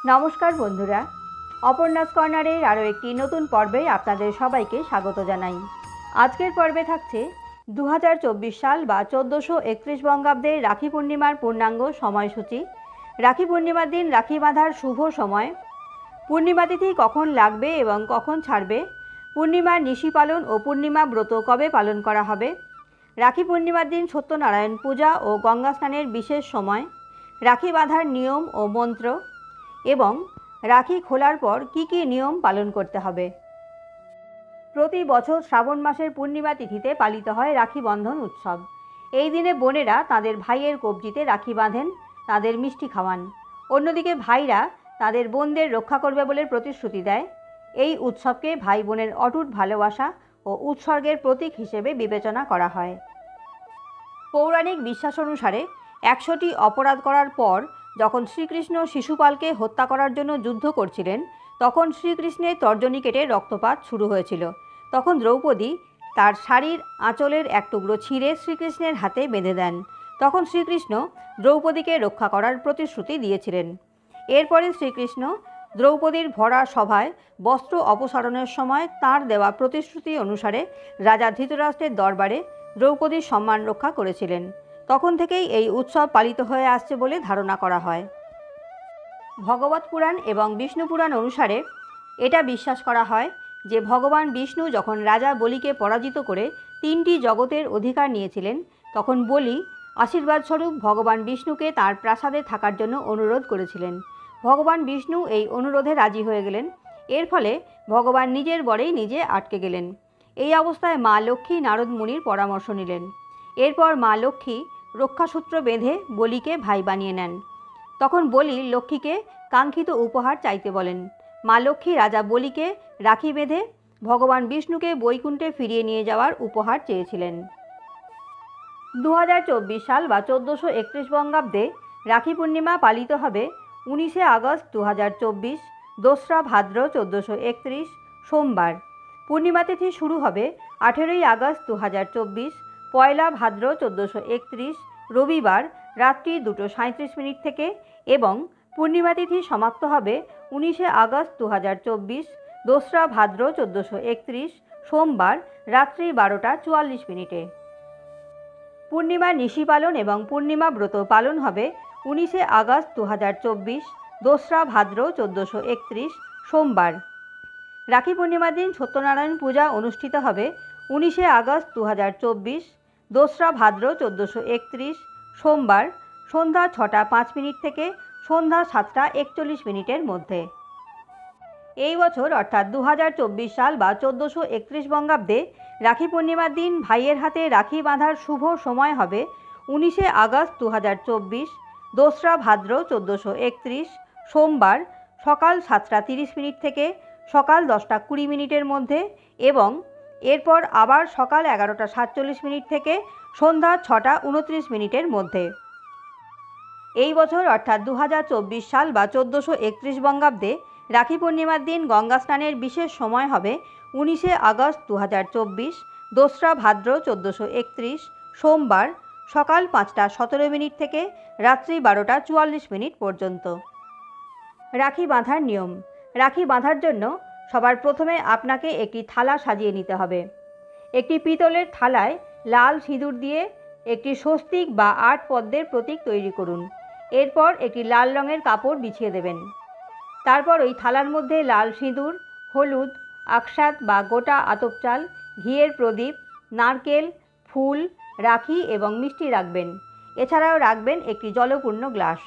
নমস্কার বন্ধুরা, অপর্ণাস কর্নারের আরও একটি নতুন পর্বে আপনাদের সবাইকে স্বাগত জানাই। আজকের পর্বে থাকছে 2024 সাল বা 1431 বঙ্গাব্দের রাখি পূর্ণিমার পূর্ণাঙ্গ সময়সূচি, রাখি পূর্ণিমার দিন রাখি বাঁধার শুভ সময়, পূর্ণিমা তিথি কখন লাগবে এবং কখন ছাড়বে, পূর্ণিমার নিশি পালন ও পূর্ণিমা ব্রত কবে পালন করা হবে, রাখি পূর্ণিমার দিন সত্যনারায়ণ পূজা ও গঙ্গা স্নানের বিশেষ সময়, রাখি বাঁধার নিয়ম ও মন্ত্র এবং রাখি খোলার পর কি কি নিয়ম পালন করতে হবে। প্রতি বছর শ্রাবণ মাসের পূর্ণিমা তিথিতে পালিত হয় রাখি বন্ধন উৎসব। এই দিনে বোনেরা তাদের ভাইয়ের কবজিতে রাখি বাঁধেন, তাদের মিষ্টি খাওয়ান। অন্যদিকে ভাইরা তাদের বোনদের রক্ষা করবে বলে প্রতিশ্রুতি দেয়। এই উৎসবকে ভাই বোনের অটুট ভালোবাসা ও উৎসর্গের প্রতীক হিসেবে বিবেচনা করা হয়। পৌরাণিক বিশ্বাস অনুসারে 100টি অপরাধ করার পর যখন শ্রীকৃষ্ণ শিশুপালকে হত্যা করার জন্য যুদ্ধ করছিলেন, তখন শ্রীকৃষ্ণের তর্জনী কেটে রক্তপাত শুরু হয়েছিল। তখন দ্রৌপদী তার শাড়ির আঁচলের এক টুকরো ছিঁড়ে শ্রীকৃষ্ণের হাতে বেঁধে দেন। তখন শ্রীকৃষ্ণ দ্রৌপদীকে রক্ষা করার প্রতিশ্রুতি দিয়েছিলেন। এরপরে শ্রীকৃষ্ণ দ্রৌপদীর ভরা সভায় বস্ত্র অপসারণের সময় তাঁর দেওয়া প্রতিশ্রুতি অনুসারে রাজা ধৃতরাষ্ট্রের দরবারে দ্রৌপদীর সম্মান রক্ষা করেছিলেন। তখন থেকেই এই উৎসব পালিত হয়ে আসছে বলে ধারণা করা হয়। ভগবত পুরাণ এবং বিষ্ণু পুরাণ অনুসারে এটা বিশ্বাস করা হয় যে ভগবান বিষ্ণু যখন রাজা বলিকে পরাজিত করে 3টি জগতের অধিকার নিয়েছিলেন, তখন বলি আশীর্বাদস্বরূপ ভগবান বিষ্ণুকে তার প্রাসাদে থাকার জন্য অনুরোধ করেছিলেন। ভগবান বিষ্ণু এই অনুরোধে রাজি হয়ে গেলেন। এর ফলে ভগবান নিজের বরেই নিজে আটকে গেলেন। এই অবস্থায় মা লক্ষ্মী নারদ মুনির পরামর্শ নিলেন। এরপর মা লক্ষ্মী রক্ষাসূত্র বেঁধে বলিকে ভাই বানিয়ে নেন। তখন বলি লক্ষ্মীকে কাঙ্ক্ষিত উপহার চাইতে বলেন। মা লক্ষ্মী রাজা বলিকে রাখি বেঁধে ভগবান বিষ্ণুকে বৈকুণ্ঠে ফিরিয়ে নিয়ে যাওয়ার উপহার চেয়েছিলেন। 2024 সাল বা 1431 বঙ্গাব্দে রাখি পূর্ণিমা পালিত হবে 19শে আগস্ট 2024, 2রা ভাদ্র 1431 সোমবার। পূর্ণিমা তিথি শুরু হবে 18ই আগস্ট 2024, 1লা ভাদ্র 1431 রবিবার রাত্রি 2:37 থেকে এবং পূর্ণিমা তিথি সমাপ্ত হবে 19শে আগস্ট 2024, 2রা ভাদ্র 1431 সোমবার রাত্রি 12:44। পূর্ণিমার নিশি পালন এবং পূর্ণিমা ব্রত পালন হবে 19শে আগস্ট 2024, 2রা ভাদ্র 1431 সোমবার। রাখি পূর্ণিমার দিন সত্যনারায়ণ পূজা অনুষ্ঠিত হবে 19শে আগস্ট 2024, 2রা ভাদ্র 1431 সোমবার সন্ধ্যা 6:05 থেকে সন্ধ্যা 7:41 মধ্যে। এই বছর অর্থাৎ 2024 সাল বা 1431 বঙ্গাব্দে রাখি পূর্ণিমার দিন ভাইয়ের হাতে রাখি বাঁধার শুভ সময় হবে 19শে আগস্ট 2024, 2রা ভাদ্র 1431 সোমবার সকাল 7:30 থেকে সকাল 10:20 মধ্যে এবং এরপর আবার সকাল 11:47 থেকে সন্ধ্যা 6:29 মধ্যে। এই বছর অর্থাৎ 2024 সাল বা 1431 বঙ্গাব্দে রাখি পূর্ণিমার দিন গঙ্গা স্নানের বিশেষ সময় হবে 19শে আগস্ট 2024, 2রা ভাদ্র 1431 সোমবার সকাল 5:17 থেকে রাত্রি 12:44 পর্যন্ত। রাখি বাঁধার নিয়ম। রাখি বাঁধার জন্য সবার প্রথমে আপনাকে একটি থালা সাজিয়ে নিতে হবে। একটি পিতলের থালায় লাল সিঁদুর দিয়ে একটি স্বস্তিক বা 8 পদ্মের প্রতীক তৈরি করুন। এরপর একটি লাল রঙের কাপড় বিছিয়ে দেবেন। তারপর ওই থালার মধ্যে লাল সিঁদুর, হলুদ, আকশাত বা গোটা আতপ চাল, ঘিয়ের প্রদীপ, নারকেল, ফুল, রাখি এবং মিষ্টি রাখবেন। এছাড়াও রাখবেন একটি জলপূর্ণ গ্লাস।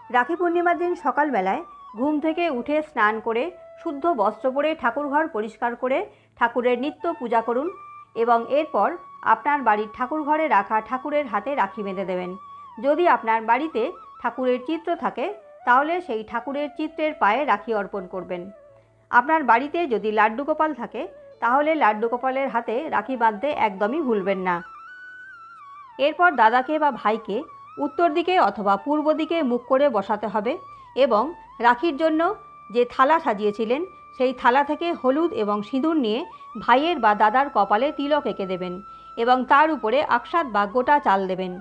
রাখি পূর্ণিমার দিন সকালবেলায় ঘুম থেকে উঠে স্নান করে শুদ্ধ বস্ত্র পরে ঠাকুরঘর পরিষ্কার করে ঠাকুরের নিত্য পূজা করুন এবং এরপর আপনার বাড়ির ঠাকুরঘরে রাখা ঠাকুরের হাতে রাখি বেঁধে দেবেন। যদি আপনার বাড়িতে ঠাকুরের চিত্র থাকে তাহলে সেই ঠাকুরের চিত্রের পায়ে রাখি অর্পণ করবেন। আপনার বাড়িতে যদি লাড্ডু গোপাল থাকে তাহলে লাড্ডু গোপালের হাতে রাখি বাঁধতে একদমই ভুলবেন না। এরপর দাদাকে বা ভাইকে উত্তর দিকে অথবা পূর্ব দিকে মুখ করে বসাতে হবে এবং রাখির জন্য যে থালা সাজিয়েছিলেন সেই থালা থেকে হলুদ এবং সিঁদুর নিয়ে ভাইয়ের বা দাদার কপালে তিলক এঁকে দেবেন এবং তার উপরে আকশাত বা গোটা চাল দেবেন।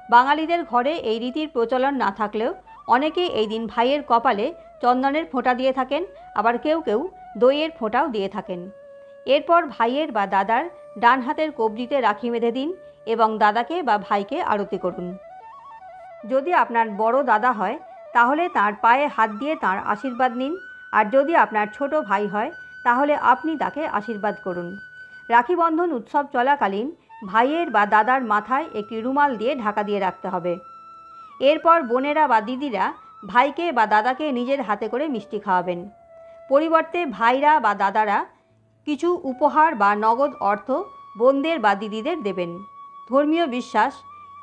বাঙালিদের ঘরে এই রীতির প্রচলন না থাকলেও অনেকেই এই দিন ভাইয়ের কপালে চন্দনের ফোঁটা দিয়ে থাকেন, আবার কেউ কেউ দইয়ের ফোঁটাও দিয়ে থাকেন। এরপর ভাইয়ের বা দাদার ডান হাতের কবজিতে রাখি বেঁধে দিন এবং দাদাকে বা ভাইকে আরতি করুন। যদি আপনার বড় দাদা হয় তাহলে তার পায়ে হাত দিয়ে তার আশীর্বাদ নিন, আর যদি আপনার ছোট ভাই হয় তাহলে আপনি তাকে আশীর্বাদ করুন। রাখি বন্ধন উৎসব চলাকালীন ভাইয়ের বা দাদার মাথায় একটি রুমাল দিয়ে ঢাকা দিয়ে রাখতে হবে। এরপর বোনেরা বা দিদিরা ভাইকে বা দাদাকে নিজের হাতে করে মিষ্টি খাওয়াবেন। পরিবর্তে ভাইরা বা দাদারা কিছু উপহার বা নগদ অর্থ বোনদের বা দিদিদের দেবেন। ধর্মীয় বিশ্বাস,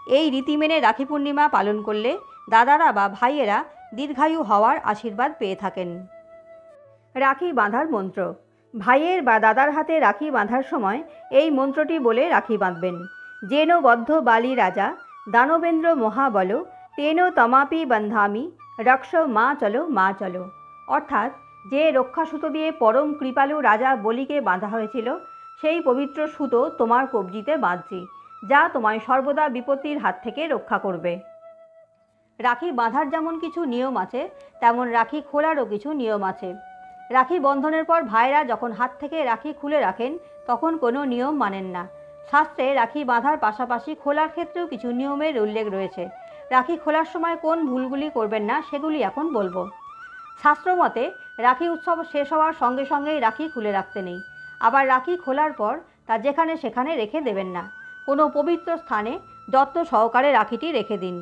এই রীতি মেনে রাখি পূর্ণিমা পালন করলে দাদারা বা ভাইয়েরা দীর্ঘায়ু হওয়ার আশীর্বাদ পেয়ে থাকেন। রাখি বাঁধার মন্ত্র। ভাইয়ের বা দাদার হাতে রাখি বাঁধার সময় এই মন্ত্রটি বলে রাখি বাঁধবেন। যেন বদ্ধ বালি রাজা দানবেন্দ্র মহাবল, তেন তমাপি বন্ধামি রক্ষ মা চলো মা চলো। অর্থাৎ যে রক্ষাসূতো দিয়ে পরম কৃপালু রাজা বলিকে বাঁধা হয়েছিল সেই পবিত্র সুতো তোমার কবজিতে বাঁধছি, যা তোমায় সর্বদা বিপত্তির হাত থেকে রক্ষা করবে। রাখি বাঁধার যেমন কিছু নিয়ম আছে, তেমন রাখি খোলারও কিছু নিয়ম আছে। রাখি বন্ধনের পর ভাইরা যখন হাত থেকে রাখি খুলে রাখেন তখন কোনো নিয়ম মানেন না। শাস্ত্রে রাখি বাঁধার পাশাপাশি খোলার ক্ষেত্রেও কিছু নিয়মের উল্লেখ রয়েছে। রাখি খোলার সময় কোন ভুলগুলি করবেন না সেগুলি এখন বলবো। শাস্ত্রমতে রাখি উৎসব শেষ হওয়ার সঙ্গে সঙ্গেই রাখি খুলে রাখতে নেই। আবার রাখি খোলার পর তা যেখানে সেখানে রেখে দেবেন না। কোনো পবিত্র স্থানে যত্ন সহকারে রাখিটি রেখে দিন।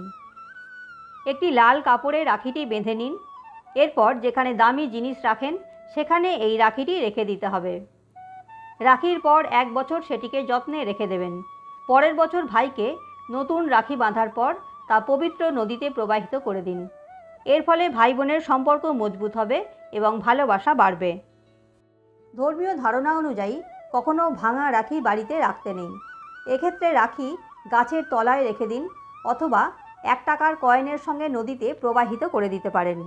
একটি লাল কাপড়ে রাখিটি বেঁধে নিন। এরপর যেখানে দামি জিনিস রাখেন সেখানে এই রাখিটি রেখে দিতে হবে। রাখির পর 1 বছর সেটিকে যত্নে রেখে দেবেন। পরের বছর ভাইকে নতুন রাখি বাঁধার পর তা পবিত্র নদীতে প্রবাহিত করে দিন। এর ফলে ভাই বোনের সম্পর্ক মজবুত হবে এবং ভালোবাসা বাড়বে। ধর্মীয় ধারণা অনুযায়ী কখনো ভাঙা রাখি বাড়িতে রাখতে নেই। এক্ষেত্রে রাখি গাছের তলায় রেখে দিন অথবা 1 টাকার কয়েনের সঙ্গে নদীতে প্রবাহিত করে দিতে পারেন।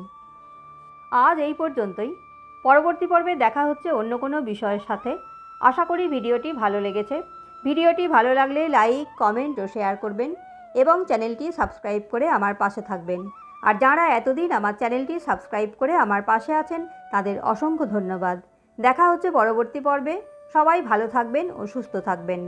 আজ এই পর্যন্তই। পরবর্তী পর্বে দেখা হচ্ছে অন্য কোনো বিষয়ের সাথে। আশা করি ভিডিওটি ভালো লেগেছে। ভিডিওটি ভালো লাগলে লাইক, কমেন্ট ও শেয়ার করবেন এবং চ্যানেলটি সাবস্ক্রাইব করে আমার পাশে থাকবেন। আর যারা এতদিন আমার চ্যানেলটি সাবস্ক্রাইব করে আমার পাশে আছেন তাদের অসংখ্য ধন্যবাদ। দেখা হচ্ছে পরবর্তী পর্বে। সবাই ভালো থাকবেন ও সুস্থ থাকবেন।